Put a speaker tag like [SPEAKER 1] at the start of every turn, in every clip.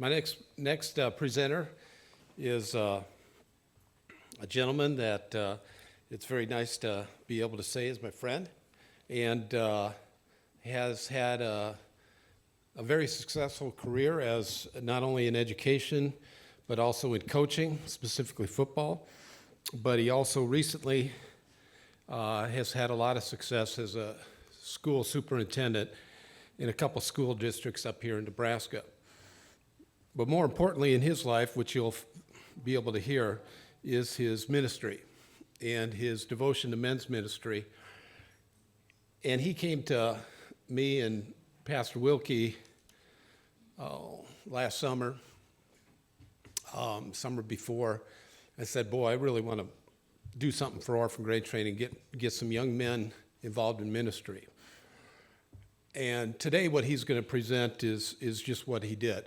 [SPEAKER 1] My next presenter is a gentleman that it's very nice to be able to say is my friend, and has had a very successful career as not only in education, but also in coaching, specifically football. But he also recently has had a lot of success as a school superintendent in a couple school districts up here in Nebraska. But more importantly in his life, which you'll be able to hear, is his ministry and his devotion to men's ministry. And he came to me and Pastor Wilkie last summer, summer before. I said, boy, I really want to do something for Orphan Grade Training, get some young men involved in ministry. And today what he's going to present is just what he did.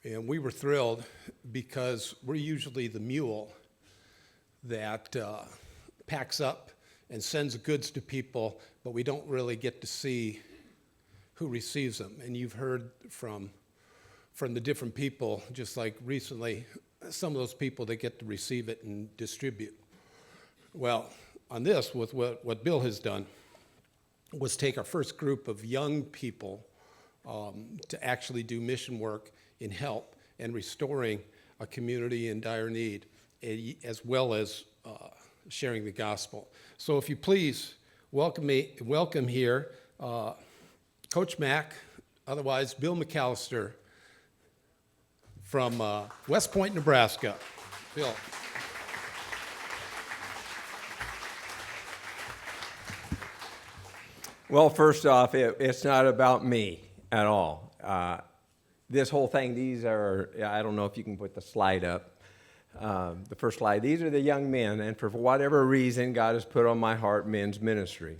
[SPEAKER 1] And we were thrilled because we're usually the mule that packs up and sends goods to people, but we don't really get to see who receives them. And you've heard from the different people, just like recently, some of those people that get to receive it and distribute. Well, on this, with what Bill has done, was take our first group of young people to actually do mission work in help and restoring a community in dire need, as well as sharing the gospel. So if you please welcome here Coach Mac, otherwise Bill McAllister, from West Point, Nebraska. Bill.
[SPEAKER 2] Well, first off, it's not about me at all. This whole thing, these are, I don't know if you can put the slide up, the first slide. These are the young men, and for whatever reason, God has put on my heart men's ministry.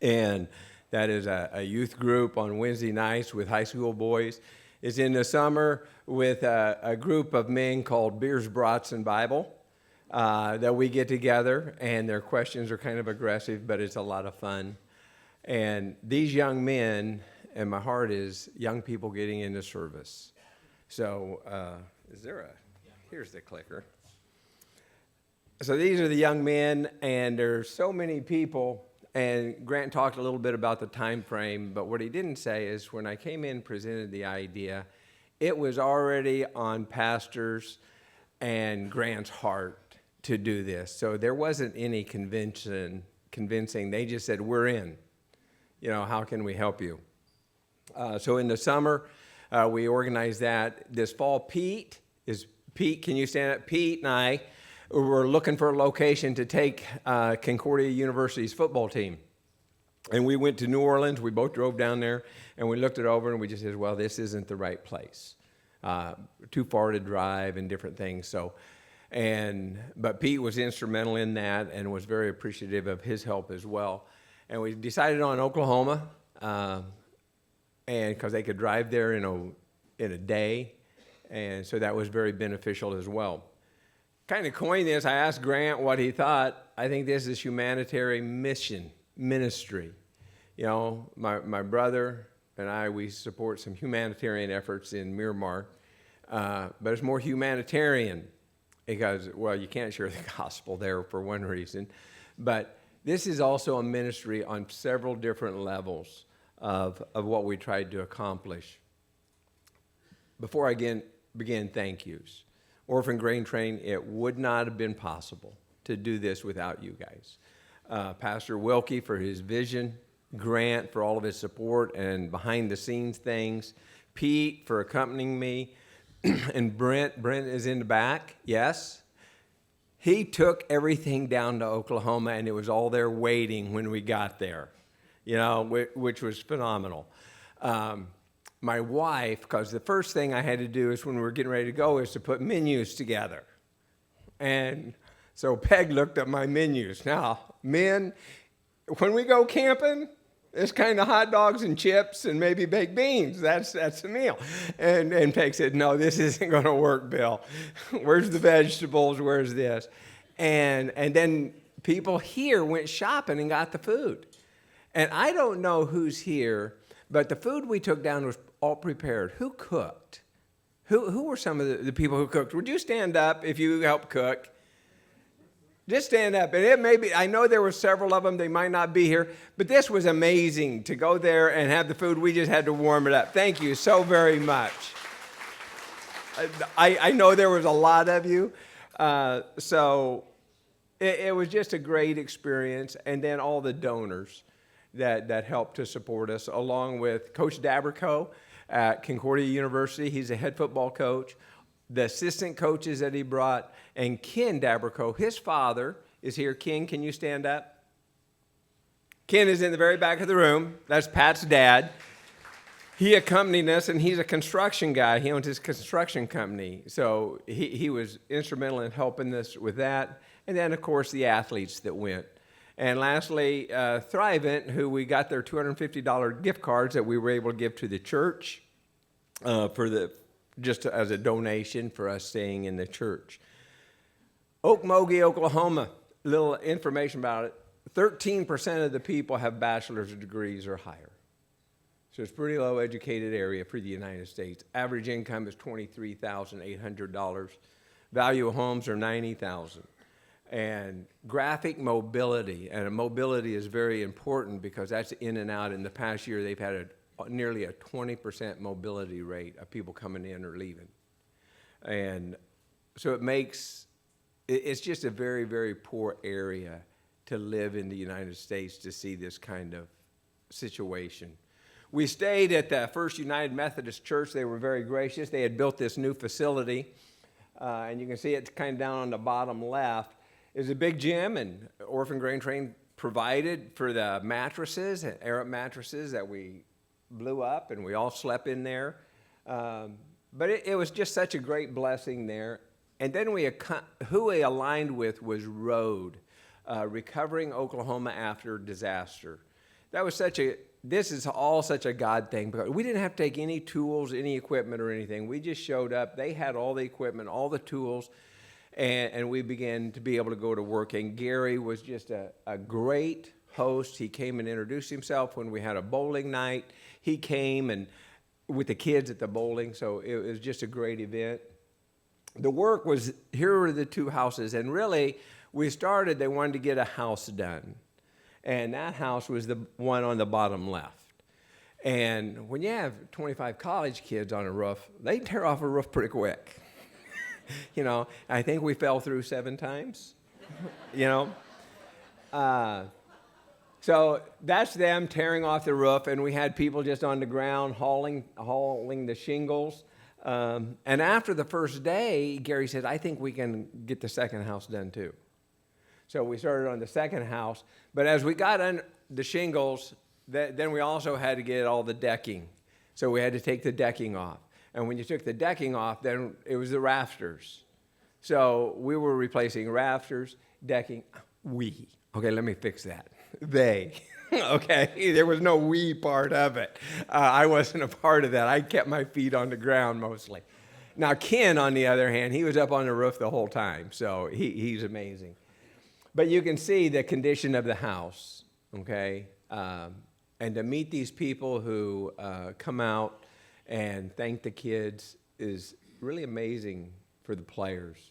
[SPEAKER 2] And that is a youth group on Wednesday nights with high school boys. It's in the summer with a group of men called Beers, Brats, and Bible that we get together, and their questions are kind of aggressive, but it's a lot of fun. And these young men, and my heart is young people getting into service. So here's the clicker. So these are the young men, and there's so many people, and Grant talked a little bit about the time frame, but what he didn't say is when I came in and presented the idea, it was already on pastors and Grant's heart to do this. So there wasn't any convincing. They just said, we're in. How can we help you? So in the summer, we organized that. This fall, Pete, can you stand up? Pete and I were looking for a location to take Concordia University's football team. And we went to New Orleans. We both drove down there, and we looked it over, and we just said, well, this isn't the right place. Too far to drive and different things. But Pete was instrumental in that and was very appreciative of his help as well. And we decided on Oklahoma, and because they could drive there in a day, and so that was very beneficial as well. Kind of coined this. I asked Grant what he thought. I think this is humanitarian ministry. My brother and I, we support some humanitarian efforts in Miramar, but it's more humanitarian because, well, you can't share the gospel there for one reason, but this is also a ministry on several different levels of what we tried to accomplish. Before I begin, thank yous. Orphan Grade Training, it would not have been possible to do this without you guys. Pastor Wilkie for his vision, Grant for all of his support and behind-the-scenes things, Pete for accompanying me, and Brent is in the back, yes. He took everything down to Oklahoma, and it was all there waiting when we got there, which was phenomenal. My wife, because the first thing I had to do is when we were getting ready to go is to put menus together. And so Peg looked at my menus. Now, men, when we go camping, it's kind of hot dogs and chips and maybe baked beans. That's the meal. And Peg said, no, this isn't going to work, Bill. Where's the vegetables? Where's this? And then people here went shopping and got the food. And I don't know who's here, but the food we took down was all prepared. Who cooked? Who were some of the people who cooked? Would you stand up if you helped cook? Just stand up. And it may be, I know there were several of them, they might not be here, but this was amazing to go there and have the food. We just had to warm it up. Thank you so very much. I know there was a lot of you. So it was just a great experience. And then all the donors that helped to support us, along with Coach Dabrico at Concordia University. He's a head football coach. The assistant coaches that he brought, and Ken Dabrico, his father, is here. Ken, can you stand up? Ken is in the very back of the room. That's Pat's dad. He accompanied us, and he's a construction guy. He owns his construction company. So he was instrumental in helping us with that. And then, of course, the athletes that went. And lastly, Thrivent, who we got their $250 gift cards that we were able to give to the church just as a donation for us staying in the church. Okmulgee, Oklahoma, a little information about it. 13% of the people have bachelor's degrees or higher. So it's a pretty low educated area for the United States. Average income is $23,800. Value of homes are $90,000. And graphic mobility, and mobility is very important because that's in and out. In the past year, they've had nearly a 20% mobility rate of people coming in or leaving. And so it's just a very, very poor area to live in the United States to see this kind of situation. We stayed at the First United Methodist Church. They were very gracious. They had built this new facility, and you can see it's kind of down on the bottom left. It was a big gym, and Orphan Grain Train provided for the mattresses, Arab mattresses that we blew up, and we all slept in there. But it was just such a great blessing there. And then who we aligned with was ROAD, Recovering Oklahoma After Disaster. This is all such a God thing, because we didn't have to take any tools, any equipment or anything. We just showed up. They had all the equipment, all the tools, and we began to be able to go to work. And Gary was just a great host. He came and introduced himself when we had a bowling night. He came and with the kids at the bowling, so it was just a great event. The work was, here were the two houses, and really, they wanted to get a house done. And that house was the one on the bottom left. And when you have 25 college kids on a roof, they tear off a roof pretty quick. I think we fell through 7 times, So that's them tearing off the roof, and we had people just on the ground hauling the shingles. And after the first day, Gary said, I think we can get the second house done too. So we started on the second house, but as we got on the shingles, then we also had to get all the decking. So we had to take the decking off. And when you took the decking off, then it was the rafters. So we were replacing rafters, decking, Okay, let me fix that. They. Okay, there was no we part of it. I wasn't a part of that. I kept my feet on the ground mostly. Now, Ken, on the other hand, he was up on the roof the whole time, so he's amazing. But you can see the condition of the house, okay? And to meet these people who come out and thank the kids is really amazing for the players.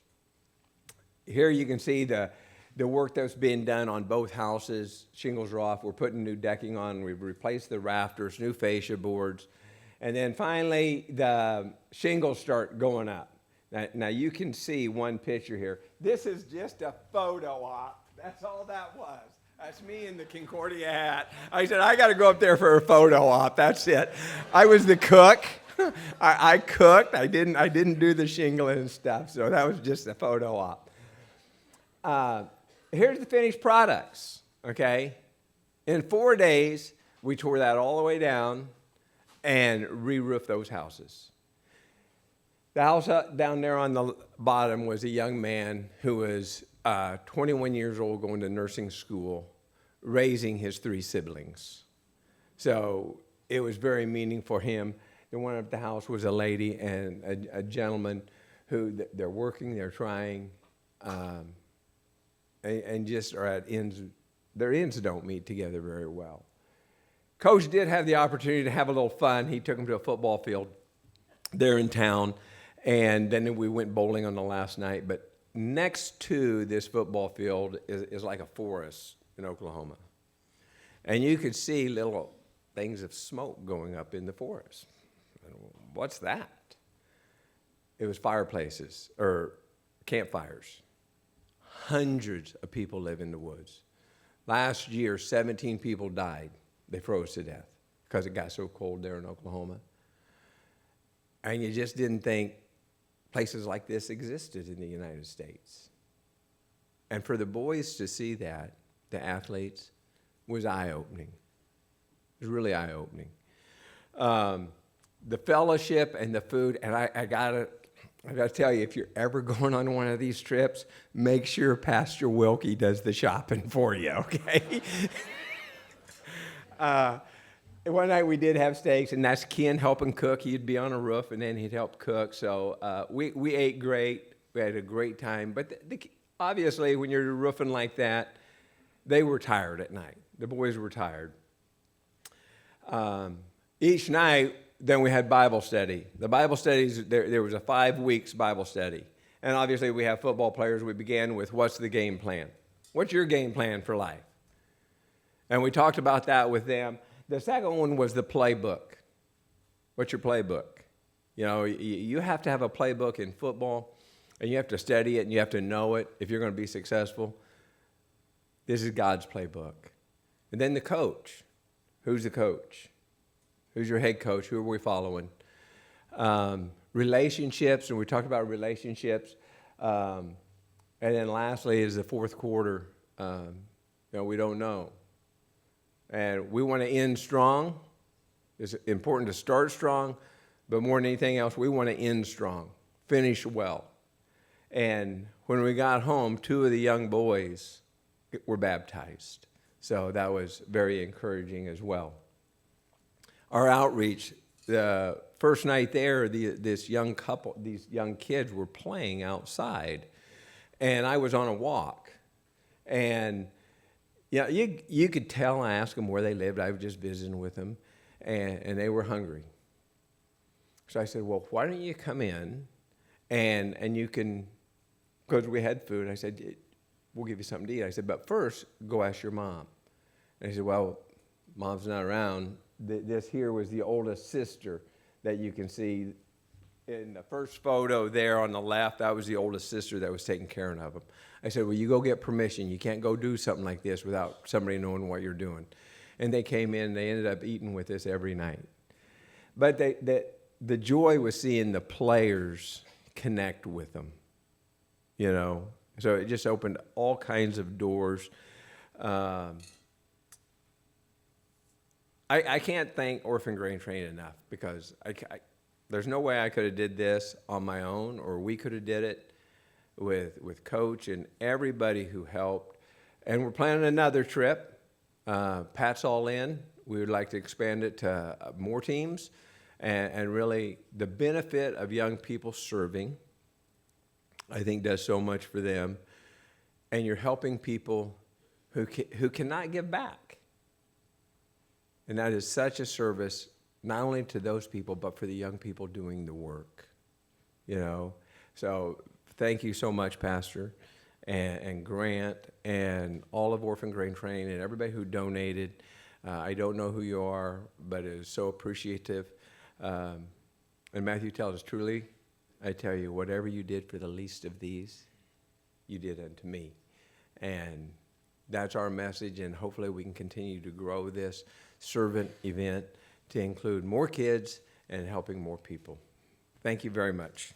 [SPEAKER 2] Here you can see the work that's being done on both houses. Shingles are off. We're putting new decking on. We've replaced the rafters, new fascia boards. And then finally, the shingles start going up. Now you can see one picture here. This is just a photo op. That's all that was. That's me in the Concordia hat. I said, I got to go up there for a photo op. That's it. I was the cook. I cooked. I didn't do the shingling and stuff. So that was just a photo op. Here's the finished products, okay? In 4 days, we tore that all the way down and re-roofed those houses. The house down there on the bottom was a young man who was 21 years old, going to nursing school, raising his 3 siblings. So it was very meaningful for him. The one at the house was a lady and a gentleman who they're working, they're trying, and just are at ends. Their ends don't meet together very well. Coach did have the opportunity to have a little fun. He took them to a football field there in town, And then we went bowling on the last night. But next to this football field is like a forest in Oklahoma. And you could see little things of smoke going up in the forest. What's that? It was fireplaces or campfires. Hundreds of people live in the woods. Last year, 17 people died. They froze to death because it got so cold there in Oklahoma. And you just didn't think places like this existed in the United States. And for the boys to see that, the athletes, was eye-opening. It was really eye-opening. The fellowship and the food, and I gotta tell you, if you're ever going on one of these trips, make sure Pastor Wilkie does the shopping for you, okay? One night we did have steaks, and that's Ken helping cook. He'd be on a roof, and then he'd help cook. So we ate great. We had a great time. But obviously, when you're roofing like that, they were tired at night. The boys were tired. Each night, then we had Bible study. The Bible studies, there was a 5 weeks Bible study. And obviously we have football players. We began with, what's the game plan? What's your game plan for life? And we talked about that with them. The second one was the playbook. What's your playbook? You know, you have to have a playbook in football, and you have to study it, and you have to know it if you're going to be successful. This is God's playbook. And then the coach. Who's the coach? Who's your head coach? Who are we following? Relationships, and we talked about relationships. And then lastly is the fourth quarter. We don't know. And we want to end strong. It's important to start strong, but more than anything else, we want to end strong, finish well. And when we got home, 2 of the young boys were baptized. So that was very encouraging as well. Our outreach, the first night there, this young couple, these young kids were playing outside, and I was on a walk. And you could tell, I asked them where they lived. I was just visiting with them, and they were hungry. So I said, well, why don't you come in, and you can, because we had food, I said, we'll give you something to eat. I said, but first, go ask your mom. And he said, well, mom's not around. This here was the oldest sister that you can see in the first photo there on the left. That was the oldest sister that was taking care of him. I said, well, you go get permission. You can't go do something like this without somebody knowing what you're doing. And they came in, and they ended up eating with us every night. But the joy was seeing the players connect with them, you know. So it just opened all kinds of doors. I can't thank Orphan Grain Train enough, because there's no way I could have did this on my own, or we could have did it with Coach and everybody who helped. And we're planning another trip. Pat's all in. We would like to expand it to more teams, and really the benefit of young people serving, I think, does so much for them. And you're helping people who cannot give back. And that is such a service, not only to those people, but for the young people doing the work, you know. So thank you so much, Pastor, and Grant, and all of Orphan Grain Train, and everybody who donated. I don't know who you are, but it is so appreciative. And Matthew tells us, truly, I tell you, whatever you did for the least of these, you did unto me. And that's our message, and hopefully we can continue to grow this servant event to include more kids and helping more people. Thank you very much.